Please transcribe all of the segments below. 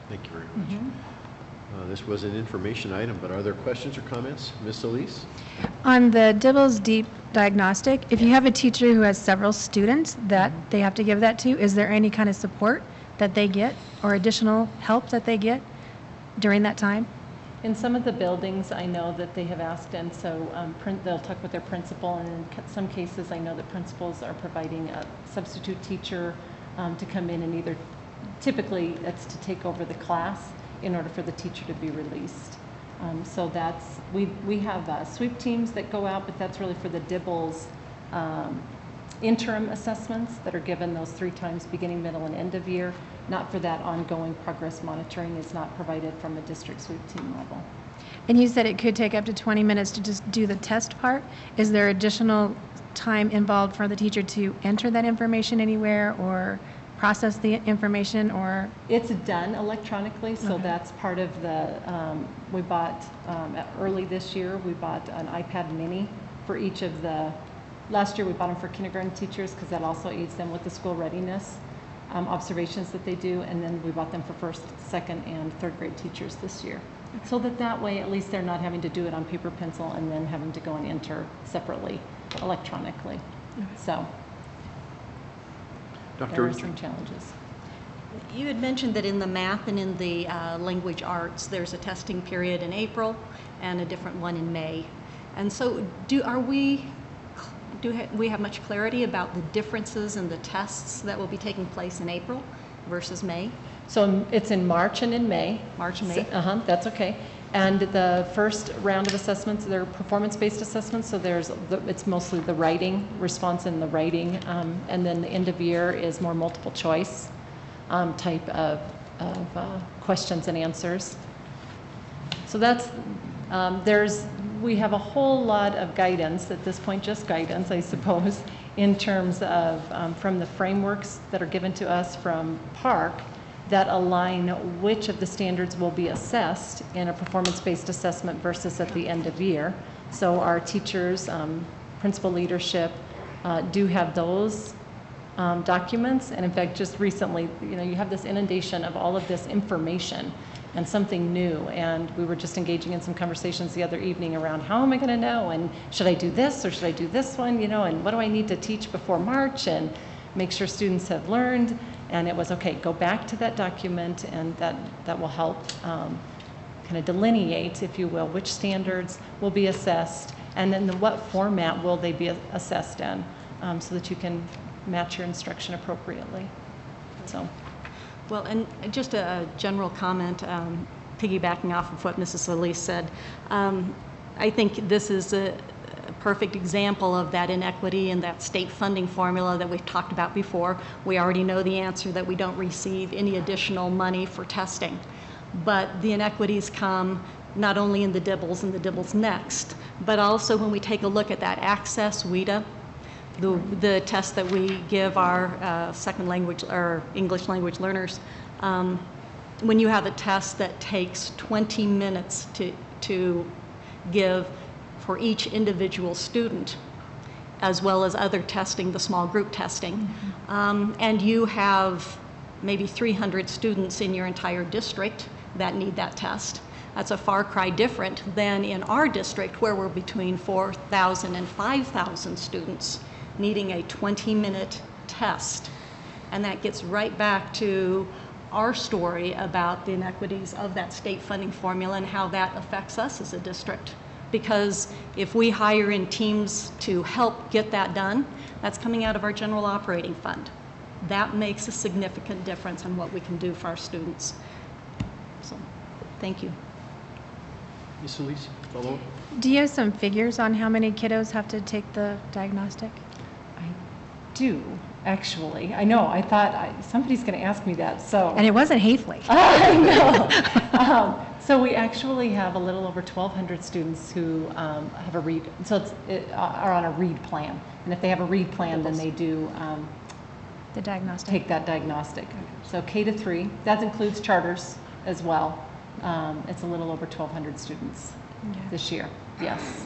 Thank you very much. This was an information item, but are there questions or comments? Ms. Elise? On the Dibbles Deep Diagnostic, if you have a teacher who has several students that they have to give that to, is there any kind of support that they get or additional help that they get during that time? In some of the buildings, I know that they have asked, and so they'll talk with their principal, and in some cases, I know that principals are providing a substitute teacher to come in and either, typically, it's to take over the class in order for the teacher to be released. So that's, we have sweep teams that go out, but that's really for the Dibbles interim assessments that are given those 3 times, beginning, middle, and end of year. Not for that ongoing progress monitoring is not provided from a district sweep team level. And you said it could take up to 20 minutes to just do the test part. Is there additional time involved for the teacher to enter that information anywhere or process the information, or? It's done electronically, so Okay. that's part of the, we bought, early this year, we bought an iPad mini for each of the, last year we bought them for kindergarten teachers because that also aids them with the school readiness observations that they do, and then we bought them for first, second, and third grade teachers this year. So that way, at least they're not having to do it on paper, pencil, and then having to go and enter separately electronically. So there are some challenges. You had mentioned that in the math and in the language arts, there's a testing period in April and a different one in May. And so do we have much clarity about the differences in the tests that will be taking place in April versus May? So it's in March and in May. March and May? That's okay. And the first round of assessments, they're performance-based assessments, so it's mostly the writing, response in the writing, and then the end of year is more multiple choice type of questions and answers. So that's, we have a whole lot of guidance at this point, just guidance, I suppose, in terms of from the frameworks that are given to us from PARC that align which of the standards will be assessed in a performance-based assessment versus at the end of year. So our teachers, principal leadership do have those documents, and in fact, just recently, you have this inundation of all of this information and something new, and we were just engaging in some conversations the other evening around how am I going to know, and should I do this or should I do this one, and what do I need to teach before March and make sure students have learned. And it was, okay, go back to that document, and that will help kind of delineate, if you will, which standards will be assessed, and then what format will they be assessed in, so that you can match your instruction appropriately. So. Well, and just a general comment, piggybacking off of what Mrs. Elise said, I think this is a perfect example of that inequity in that state funding formula that we've talked about before. We already know the answer, that we don't receive any additional money for testing. But the inequities come not only in the Dibbles and the Dibbles Next, but also when we take a look at that Access WIDA, the test that we give our second language or English language learners. When you have a test that takes 20 minutes to give for each individual student, as well as other testing, the small group testing, and you have maybe 300 students in your entire district that need that test. That's a far cry different than in our district, where we're between 4,000 and 5,000 students needing a 20-minute test. And that gets right back to our story about the inequities of that state funding formula and how that affects us as a district. Because if we hire in teams to help get that done, that's coming out of our general operating fund. That makes a significant difference in what we can do for our students. So, thank you. Ms. Elise, follow up? Do you have some figures on how many kiddos have to take the diagnostic? I do, actually. I know, I thought somebody's going to ask me that, so. And it wasn't Haefely. I know. So we actually have a little over 1,200 students who have a read, are on a read plan. And if they have a read plan, then they do the diagnostic. Take that diagnostic. Okay. So K to 3, that includes charters as well. It's a little over 1,200 students this year, yes.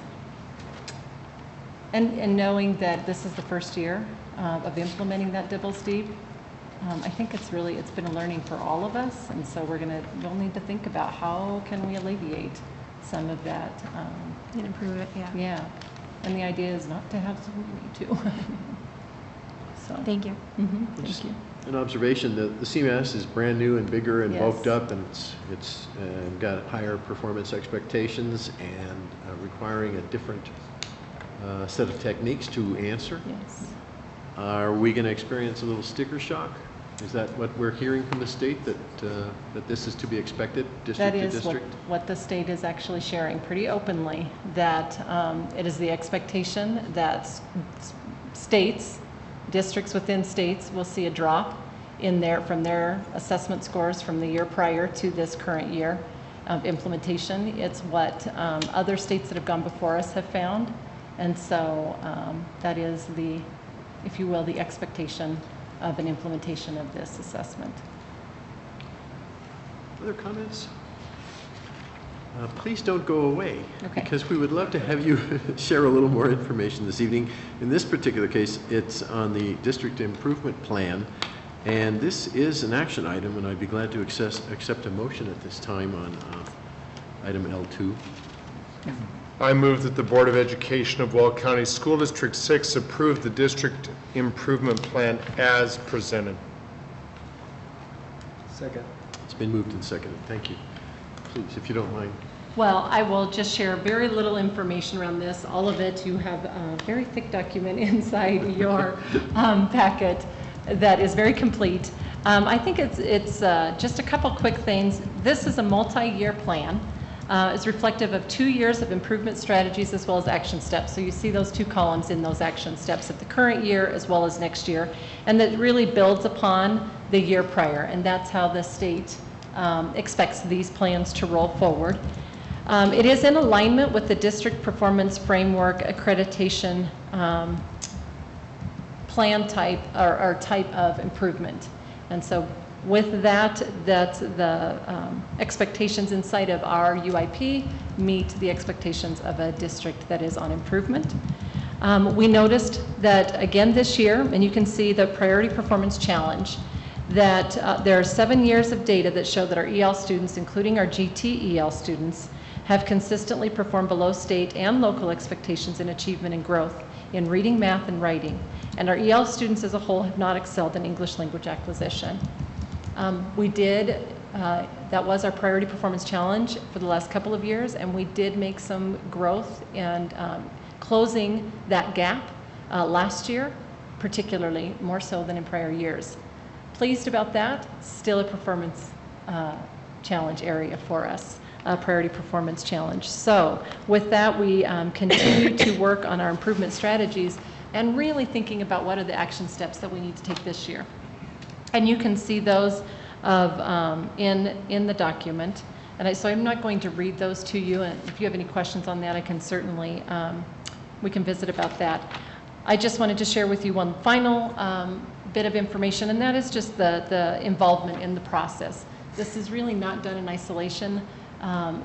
And knowing that this is the first year of implementing that Dibbles Deep, I think it's been a learning for all of us, and so we'll need to think about how can we alleviate some of that. And improve it, yeah. Yeah, and the idea is not to have someone need to. So. Thank you. Mm-hmm. Just Thank you. an observation, the CMAS is brand new and bigger and Yes. bulked up, and it's got higher performance expectations and requiring a different set of techniques to answer. Yes. Are we going to experience a little sticker shock? Is that what we're hearing from the state, that this is to be expected, district to That is district? what the state is actually sharing pretty openly, that it is the expectation that states, districts within states will see a drop from their assessment scores from the year prior to this current year of implementation. It's what other states that have gone before us have found. And so that is if you will, the expectation of an implementation of this assessment. Other comments? Please don't go away, Okay. because we would love to have you share a little more information this evening. In this particular case, it's on the district improvement plan, and this is an action item, and I'd be glad to accept a motion at this time on item L2. I move that the Board of Education of Wall County School District 6 approve the district improvement plan as presented. Second. It's been moved and seconded. Thank you. Please, if you don't mind. Well, I will just share very little information around this. All of it, you have a very thick document inside your packet that is very complete. I think it's just a couple quick things. This is a multi-year plan. It's reflective of 2 years of improvement strategies as well as action steps. So you see those two columns in those action steps of the current year as well as next year. And that really builds upon the year prior. And that's how the state expects these plans to roll forward. It is in alignment with the district performance framework accreditation plan type or type of improvement. And so with that, the expectations inside of our UIP meet the expectations of a district that is on improvement. We noticed that again this year, and you can see the priority performance challenge, that there are 7 years of data that show that our EL students, including our GT-EL students, have consistently performed below state and local expectations in achievement and growth in reading, math, and writing. And our EL students as a whole have not excelled in English language acquisition. That was our priority performance challenge for the last couple of years, and we did make some growth and closing that gap last year, particularly more so than in prior years. Pleased about that. Still a performance challenge area for us, a priority performance challenge. So with that, we continue to work on our improvement strategies and really thinking about what are the action steps that we need to take this year. And you can see those in the document. And so I'm not going to read those to you. And if you have any questions on that, I can certainly, we can visit about that. I just wanted to share with you one final bit of information, and that is just the involvement in the process. This is really not done in isolation.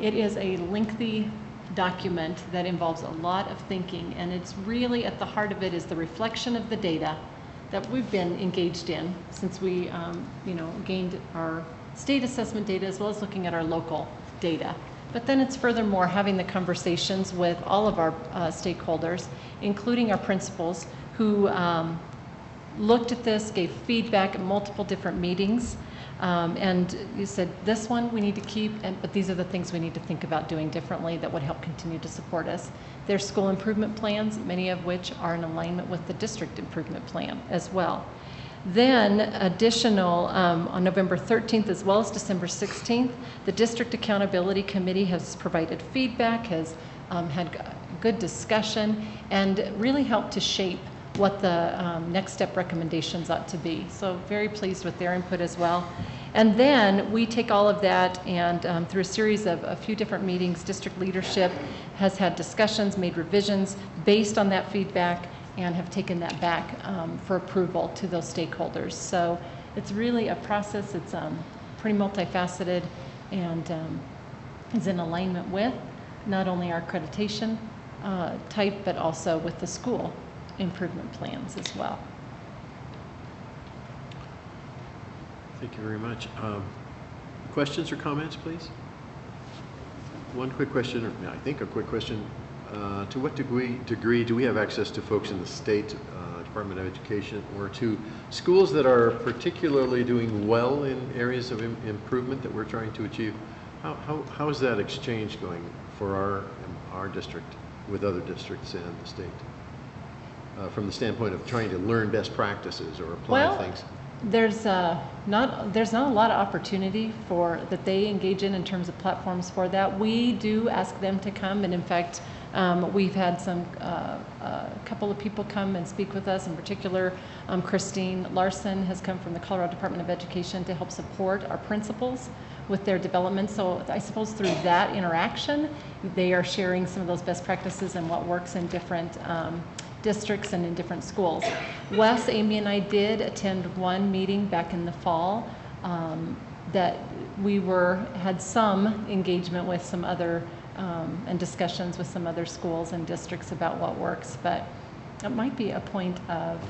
It is a lengthy document that involves a lot of thinking, and it's really at the heart of it is the reflection of the data that we've been engaged in since we gained our state assessment data as well as looking at our local data. But then it's furthermore having the conversations with all of our stakeholders, including our principals, who looked at this, gave feedback at multiple different meetings, and you said, this one we need to keep, but these are the things we need to think about doing differently that would help continue to support us. There's school improvement plans, many of which are in alignment with the district improvement plan as well. Then additional, on November 13th as well as December 16th, the District Accountability Committee has provided feedback, has had good discussion, and really helped to shape what the next step recommendations ought to be. So very pleased with their input as well. And then we take all of that and through a series of a few different meetings, district leadership has had discussions, made revisions based on that feedback, and have taken that back for approval to those stakeholders. So it's really a process. It's pretty multifaceted and is in alignment with not only our accreditation type, but also with the school improvement plans as well. Thank you very much. Questions or comments, please? One quick question, or I think a quick question. To what degree do we have access to folks in the state Department of Education or to schools that are particularly doing well in areas of improvement that we're trying to achieve? How is that exchange going for our district with other districts in the state? From the standpoint of trying to learn best practices or apply things? There's not a lot of opportunity that they engage in terms of platforms for that. We do ask them to come, and in fact, we've had a couple of people come and speak with us. In particular, Christine Larson has come from the Colorado Department of Education to help support our principals with their development. So I suppose through that interaction, they are sharing some of those best practices and what works in different districts and in different schools. Wes, Amy, and I did attend one meeting back in the fall that we had some engagement with some other and discussions with some other schools and districts about what works, but it might be a point of,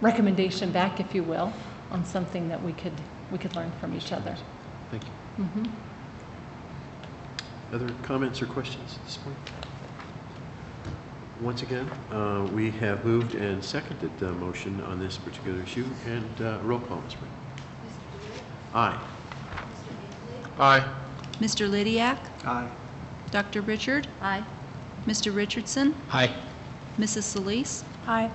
recommendation back, if you will, on something that we could learn from each other. Thank you. Mm-hmm. Other comments or questions at this point? Once again, we have moved and seconded the motion on this particular issue, and roll call, Ms. Brink. Aye. Aye. Mr. Lydiak? Aye. Dr. Richard? Aye. Mr. Richardson? Aye. Mrs. Solis? Aye.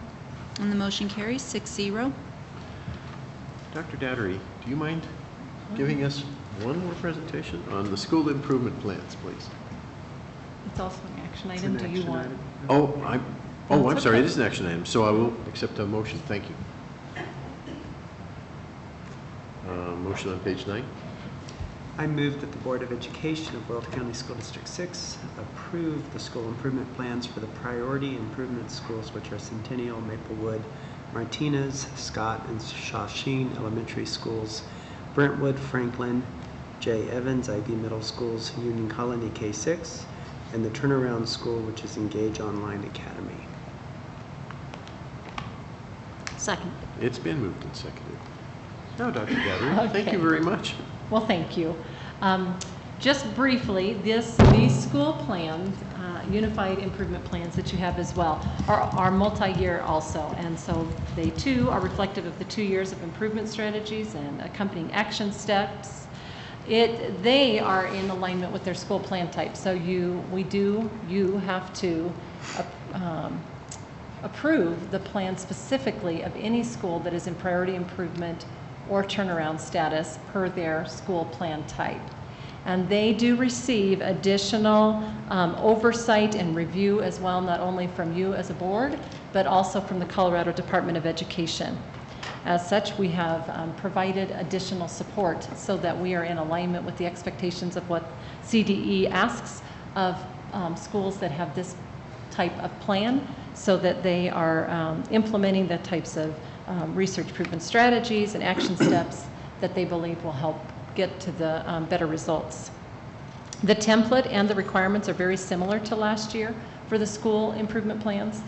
And the motion carries 6-0. Dr. Dattery, do you mind giving us one more presentation on the school improvement plans, please? It's also an action item. Do you want? I'm sorry, it is an action item, so I will accept a motion. Thank you. Motion on page 9. I move that the Board of Education of Weld County School District 6 approve the school improvement plans for the priority improvement schools, which are Centennial, Maplewood, Martinez, Scott, and Shawsheen Elementary Schools, Brentwood, Franklin, J. Evans, IB Middle Schools, Union Colony K6, and the Turnaround School, which is Engage Online Academy. Second. It's been moved and seconded. Now, Dr. Dattery, thank you very much. Well, thank you. Just briefly, these school plans, unified improvement plans that you have as well, are multi-year also. And so they too are reflective of the 2 years of improvement strategies and accompanying action steps. They are in alignment with their school plan type. So you have to approve the plan specifically of any school that is in priority improvement or turnaround status per their school plan type. And they do receive additional oversight and review as well, not only from you as a board, but also from the Colorado Department of Education. As such, we have provided additional support so that we are in alignment with the expectations of what CDE asks of schools that have this type of plan, so that they are implementing the types of research-proven strategies and action steps that they believe will help get to the better results. The template and the requirements are very similar to last year for the school improvement plans.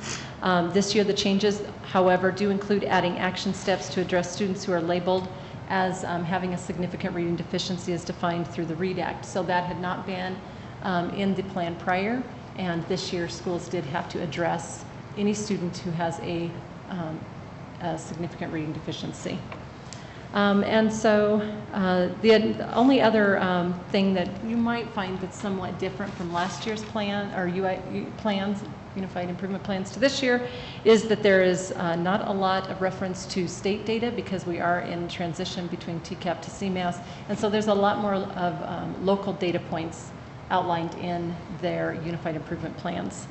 This year, the changes, however, do include adding action steps to address students who are labeled as having a significant reading deficiency as defined through the READ Act. So that had not been in the plan prior, and this year schools did have to address any student who has a significant reading deficiency. And so the only other thing that you might find that's somewhat different from last year's plan, or plans, Unified Improvement Plans, to this year, is that there is not a lot of reference to state data, because we are in transition between TCAP to CMAS, and so there's a lot more of local data points outlined in their Unified Improvement Plans.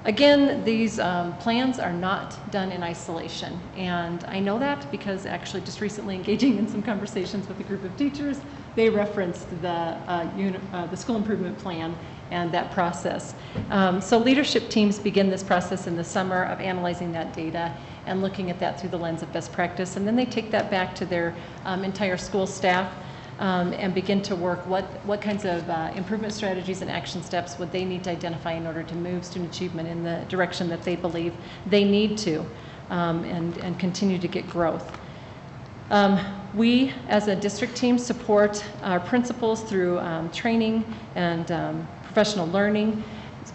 Again, these plans are not done in isolation, and I know that because actually just recently engaging in some conversations with a group of teachers, they referenced the school improvement plan and that process. So leadership teams begin this process in the summer of analyzing that data and looking at that through the lens of best practice, and then they take that back to their entire school staff and begin to work what kinds of improvement strategies and action steps would they need to identify in order to move student achievement in the direction that they believe they need to, and continue to get growth. We, as a district team, support our principals through training and professional learning.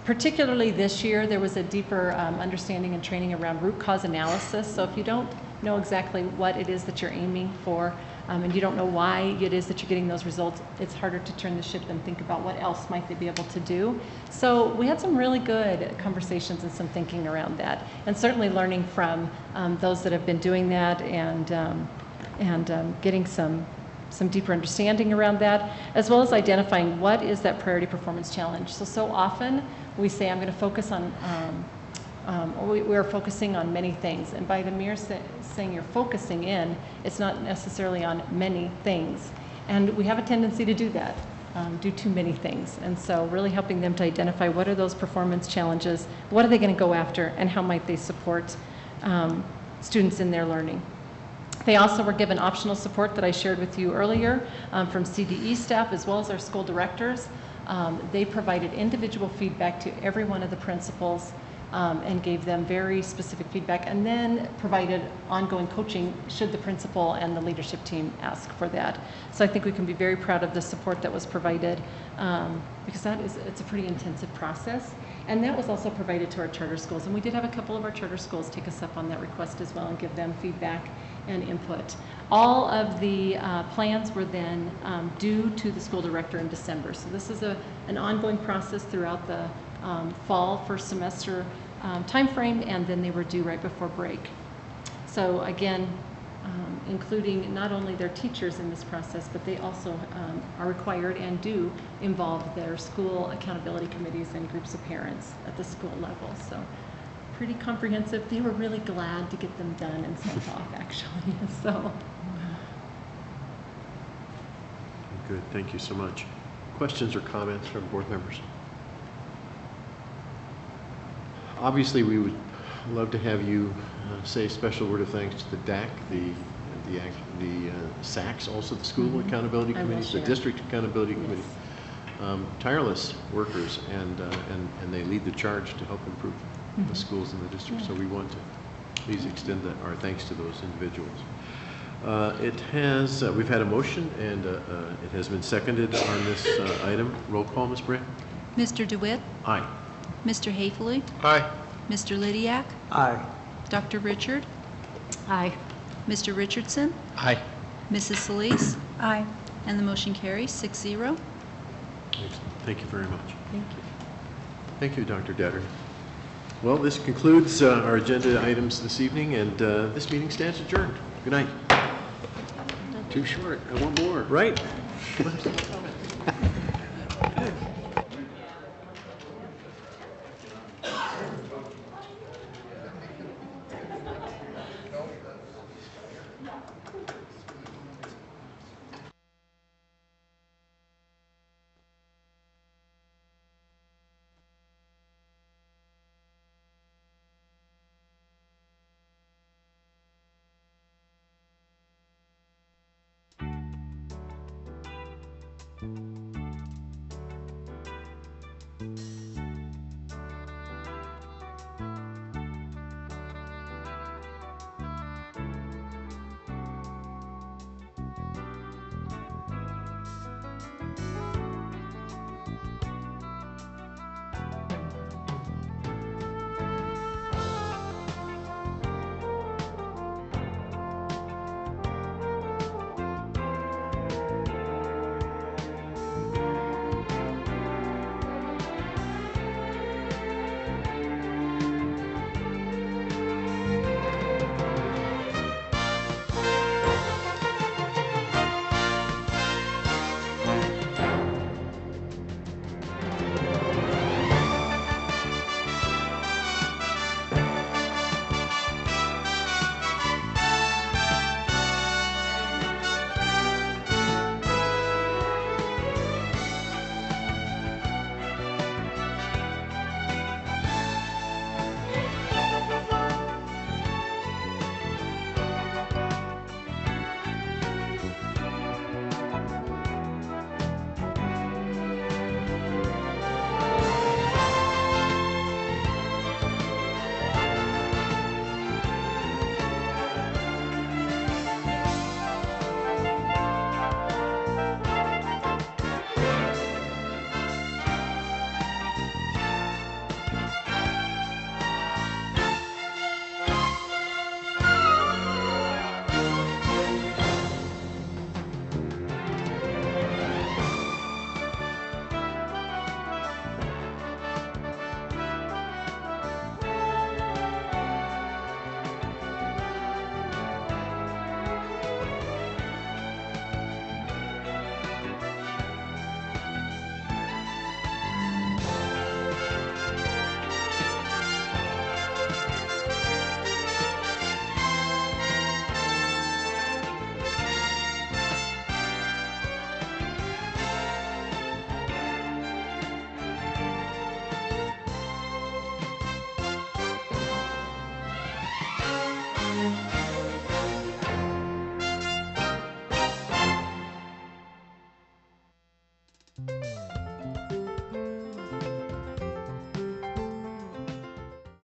Particularly this year, there was a deeper understanding and training around root cause analysis. So if you don't know exactly what it is that you're aiming for, and you don't know why it is that you're getting those results, it's harder to turn the ship and think about what else might they be able to do. So we had some really good conversations and some thinking around that, and certainly learning from those that have been doing that and getting some deeper understanding around that, as well as identifying what is that priority performance challenge. So often we say, I'm going to focus on, we're focusing on many things. And by the mere saying you're focusing in, it's not necessarily on many things. And we have a tendency to do that, do too many things. And so really helping them to identify what are those performance challenges, what are they going to go after, and how might they support students in their learning. They also were given optional support that I shared with you earlier from CDE staff as well as our school directors. They provided individual feedback to every one of the principals and gave them very specific feedback, and then provided ongoing coaching should the principal and the leadership team ask for that. So I think we can be very proud of the support that was provided because it's a pretty intensive process. And that was also provided to our charter schools. And we did have a couple of our charter schools take us up on that request as well and give them feedback and input. All of the plans were then due to the school director in December. So this is an ongoing process throughout the fall first semester timeframe, and then they were due right before break. So again, including not only their teachers in this process, but they also are required and do involve their school accountability committees and groups of parents at the school level. So pretty comprehensive. They were really glad to get them done and sent off, actually. So. Good, thank you so much. Questions or comments from board members? Obviously, we would love to have you say a special word of thanks to the DAC, the SACs, also the school accountability committees, the district accountability committees, tireless workers, and they lead the charge to help improve the schools in the district. So we want to please extend our thanks to those individuals. We've had a motion, and it has been seconded on this item. Roll call, Ms. Brand. Mr. DeWitt? Aye. Mr. Haefele? Aye. Mr. Lydiak? Aye. Dr. Richard? Aye. Mr. Richardson? Aye. Mrs. Solis? Aye. And the motion carries 6-0. Excellent. Thank you very much. Thank you. Thank you, Dr. Detter. Well, this concludes our agenda items this evening, and this meeting stands adjourned. Good night. Too short. I want more. Right. Adjournment.